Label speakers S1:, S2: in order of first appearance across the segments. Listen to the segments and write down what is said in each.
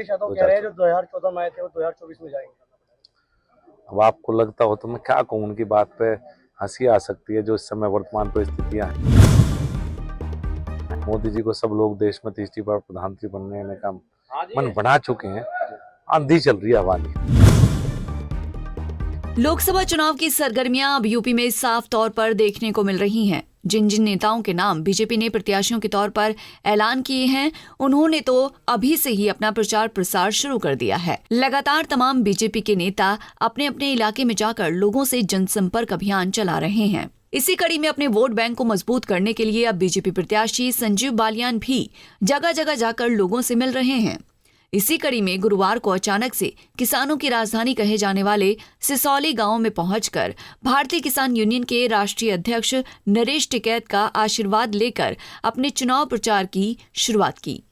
S1: यादव कह रहे हैं जो 2014 में आए थे वो 2024 में जाएंगे।
S2: अब आपको लगता हो तो मैं क्या कहूँ, उनकी बात पे हंसी आ सकती है जो इस समय वर्तमान परिस्थितियां हैं। मोदी जी को सब लोग देश में तीसरी बार प्रधानमंत्री बनने का मन बना चुके हैं। आंधी चल रही है हवा नहीं।
S3: लोकसभा चुनाव की सरगर्मियां अब यूपी में साफ तौर पर देखने को मिल रही हैं। जिन जिन नेताओं के नाम बीजेपी ने प्रत्याशियों के तौर पर ऐलान किए हैं, उन्होंने तो अभी से ही अपना प्रचार प्रसार शुरू कर दिया है। लगातार तमाम बीजेपी के नेता अपने अपने इलाके में जाकर लोगों से जनसंपर्क अभियान चला रहे हैं। इसी कड़ी में अपने वोट बैंक को मजबूत करने के लिए अब बीजेपी प्रत्याशी संजीव बालियान भी जगह जगह जाकर लोगों से मिल रहे हैं। इसी कड़ी में गुरुवार को अचानक से किसानों की राजधानी कहे जाने वाले सिसौली गांव में पहुंचकर भारतीय किसान यूनियन के राष्ट्रीय अध्यक्ष नरेश टिकैत का आशीर्वाद लेकर अपने चुनाव प्रचार की शुरुआत की।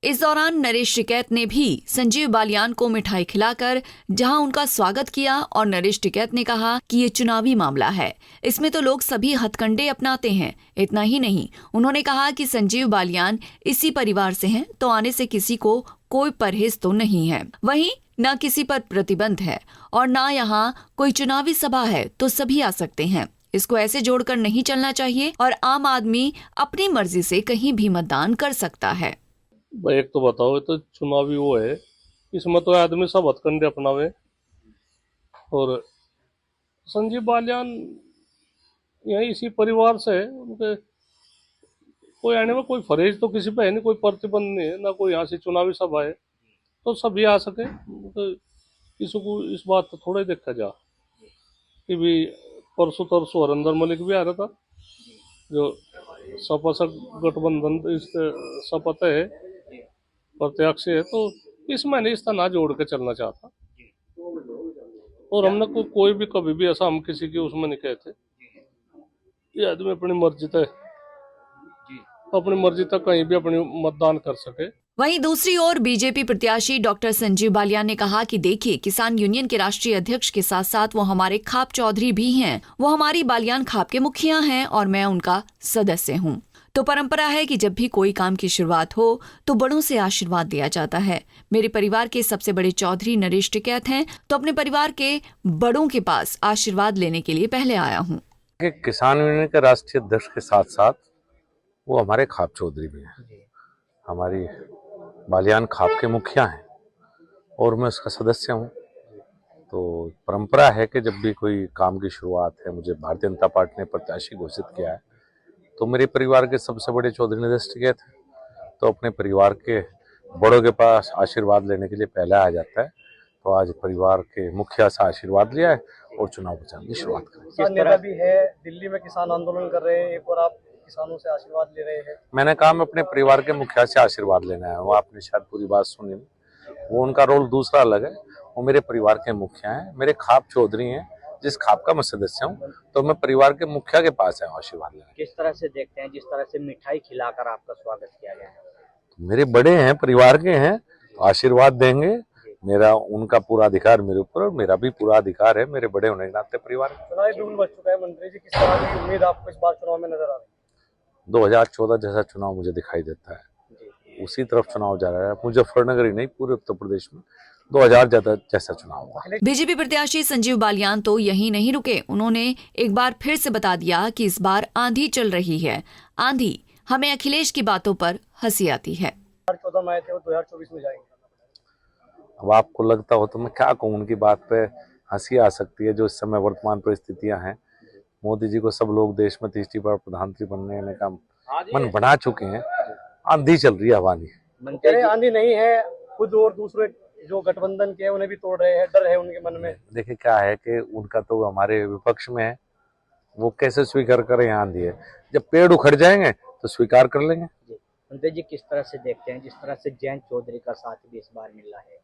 S3: इस दौरान नरेश टिकैत ने भी संजीव बालियान को मिठाई खिलाकर जहां उनका स्वागत किया और नरेश टिकैत ने कहा कि ये चुनावी मामला है, इसमें तो लोग सभी हथकंडे अपनाते हैं। इतना ही नहीं, उन्होंने कहा कि संजीव बालियान इसी परिवार से हैं, तो आने से किसी को कोई परहेज तो नहीं है। वहीं न किसी पर प्रतिबंध है और न यहाँ कोई चुनावी सभा है, तो सभी आ सकते हैं। इसको ऐसे जोड़कर नहीं चलना चाहिए और आम आदमी अपनी मर्जी से कहीं भी मतदान कर सकता है।
S4: भाई एक तो बताओ, तो चुनावी वो है, इसमें तो आदमी सब हथकंडे अपनावे। और संजीव बालियान यही इसी परिवार से है, उनके कोई आने में कोई फरेज तो किसी पे है नहीं, कोई प्रतिबंध नहीं है, ना कोई यहाँ से चुनावी सभा है, तो सभी आ सके। तो इसको इस बात तो थोड़ा ही देखा जा कि भी परसों तरसों हरिंदर मलिक भी आ रहा था, जो सपा से गठबंधन इसके शपथ है, प्रत्याशी है, तो इसमें नहीं इसका ना जोड़ के चलना चाहता। और हमने कोई भी कभी भी ऐसा हम किसी की उसमें नहीं कहते। ये आदमी अपनी मर्जी तक कहीं भी अपनी मतदान कर सके।
S3: वहीं दूसरी ओर बीजेपी प्रत्याशी डॉक्टर संजीव बालियान ने कहा कि देखिए, किसान यूनियन के राष्ट्रीय अध्यक्ष के साथ साथ वो हमारे खाप चौधरी भी हैं। वो हमारी बालियान खाप के मुखिया हैं और मैं उनका सदस्य हूँ। तो परंपरा है कि जब भी कोई काम की शुरुआत हो तो बड़ों से आशीर्वाद दिया जाता है। मेरे परिवार के सबसे बड़े चौधरी नरेश टिकैत हैं, तो अपने परिवार के बड़ों के पास आशीर्वाद लेने के लिए पहले आया हूँ।
S2: किसान यूनियन के राष्ट्रीय अध्यक्ष के साथ साथ वो हमारे खाप चौधरी भी हैं। हमारी बालियान खाप के मुखिया हैं और मैं उसका सदस्य हूँ। तो परंपरा है कि जब भी कोई काम की शुरुआत है, मुझे भारतीय जनता पार्टी ने प्रत्याशी घोषित किया है, तो मेरे परिवार के सबसे बड़े चौधरी नरेश टिकैत थे, तो अपने परिवार के बड़ों के पास आशीर्वाद लेने के लिए पहले आ जाता है। तो आज परिवार के मुखिया से आशीर्वाद लिया है और चुनाव प्रचार की शुरुआत करें।
S1: किसान नेता भी है, दिल्ली में किसान आंदोलन कर रहे हैं, एक और आप किसानों से आशीर्वाद ले रहे हैं।
S2: मैंने कहा मैं अपने परिवार के मुखिया से आशीर्वाद लेना है। वो आपने शायद पूरी बात सुनी, वो उनका रोल दूसरा अलग है। वो मेरे परिवार के मुखिया हैं, मेरे खाप चौधरी हैं, जिस खाप का मैं सदस्य हूँ, तो मैं परिवार के मुखिया के पास आया आशीर्वाद लेना।
S5: किस तरह से देखते हैं जिस तरह से मिठाई खिलाकर आपका स्वागत किया गया है?
S2: तो मेरे बड़े हैं, परिवार के हैं, तो आशीर्वाद देंगे। मेरा उनका पूरा अधिकार मेरे ऊपर और मेरा भी पूरा अधिकार है, मेरे बड़े होने के नाते परिवार।
S1: चुनावी बिगुल बच चुका है मंत्री जी, किस तरह की उम्मीद आपको इस बार चुनाव में नजर आ रही है?
S2: 2014 जैसा चुनाव मुझे दिखाई देता है, उसी तरफ चुनाव जा रहा है। मुजफ्फरनगर ही नहीं, पूरे उत्तर प्रदेश में 2000 जैसा चुनाव हुआ।
S3: बीजेपी प्रत्याशी संजीव बालियान तो यहीं नहीं रुके। उन्होंने एक बार फिर से बता दिया कि इस बार आंधी चल रही है। आंधी, हमें अखिलेश की बातों पर हंसी आती है।
S1: 2014 में आए थे वो 2024 में जाएंगे।
S2: अब आपको लगता हो तो मैं क्या कहूँ, उनकी बात पे हंसी आ सकती है जो इस समय वर्तमान परिस्थितियां हैं। मोदी जी को सब लोग देश में तीसरी बार प्रधानमंत्री बनने का मन बना चुके हैं। आंधी चल रही है हवा नहीं।
S1: कह रहे आंधी नहीं है, खुद और दूसरे जो गठबंधन के उन्हें भी तोड़ रहे हैं, डर है उनके मन में।
S2: देखिए क्या है कि उनका तो हमारे विपक्ष में है, वो कैसे स्वीकार करें आंधी है। जब पेड़ उखड़ जाएंगे तो स्वीकार कर लेंगे।
S5: मंत्री जी किस तरह से देखते हैं जिस तरह से जयंत चौधरी का साथ भी इस बार मिल रहा है?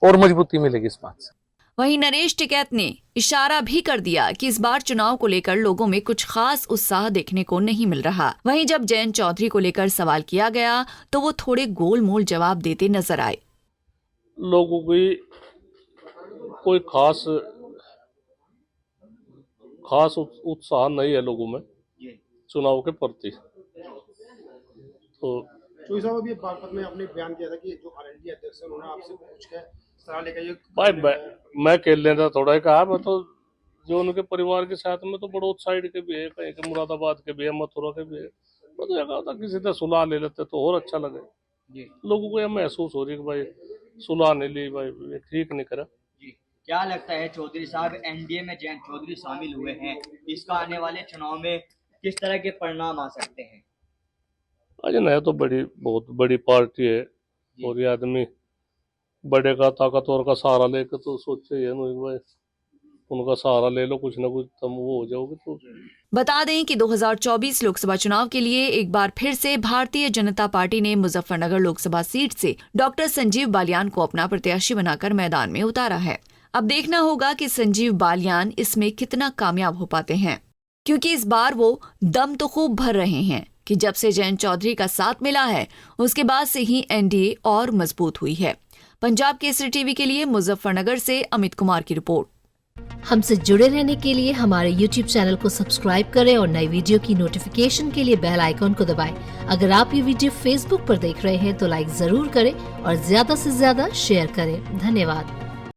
S2: और मजबूती मिलेगी इस बात से।
S3: वहीं नरेश टिकैत ने इशारा भी कर दिया कि इस बार चुनाव को लेकर लोगों में कुछ खास उत्साह देखने को नहीं मिल रहा। वहीं जब जयंत चौधरी को लेकर सवाल किया गया तो वो थोड़े गोलमोल जवाब देते नजर आए।
S4: लोगों की कोई खास उत्साह नहीं है लोगों में चुनाव के प्रति। तो
S6: चौधरी साहब अभी बागपत में आपने बयान किया था कि जो आरएलडी अध्यक्ष है उन्होंने आपसे पूछ के सलाह लेकर ये
S4: भाई मैं खेलने का थोड़ा ही कहा, मैं तो जो उनके परिवार के साथ में तो बड़ौद साइड के भी है, कहीं के मुरादाबाद के भी है, मथुरा के भी है। मैं तो ये कहा था किसी से सुलह ले लेते तो और अच्छा लगे। लोगों को यह महसूस हो रही है कि भाई सुलह नहीं ली, भाई ये ठीक नहीं करा।
S5: क्या लगता है चौधरी साहब, एनडीए में जयंत चौधरी शामिल हुए हैं, इसका आने वाले चुनाव में किस तरह के परिणाम आ सकते हैं?
S4: अजय नया तो बहुत बड़ी पार्टी है और ये आदमी बड़े का ताकतवर का सहारा लेकर तो सोचे ये नहीं भाई उनका सहारा ले लो, कुछ ना कुछ तुम वो हो जाओगे। तो
S3: बता दें कि 2024 लोकसभा चुनाव के लिए एक बार फिर से भारतीय जनता पार्टी ने मुजफ्फरनगर लोकसभा सीट से डॉक्टर संजीव बालियान को अपना प्रत्याशी बनाकर मैदान में उतारा है। अब देखना होगा कि संजीव बालियान इसमें कितना कामयाब हो पाते हैं, क्योंकि इस बार वो दम तो खूब भर रहे हैं कि जब से जयंत चौधरी का साथ मिला है उसके बाद से ही एनडीए और मजबूत हुई है। पंजाब केसरी टीवी के लिए मुजफ्फरनगर से अमित कुमार की रिपोर्ट।
S7: हमसे जुड़े रहने के लिए हमारे YouTube चैनल को सब्सक्राइब करें और नई वीडियो की नोटिफिकेशन के लिए बेल आइकॉन को दबाएं। अगर आप ये वीडियो Facebook पर देख रहे हैं तो लाइक जरूर करें और ज्यादा से ज्यादा शेयर करें। धन्यवाद।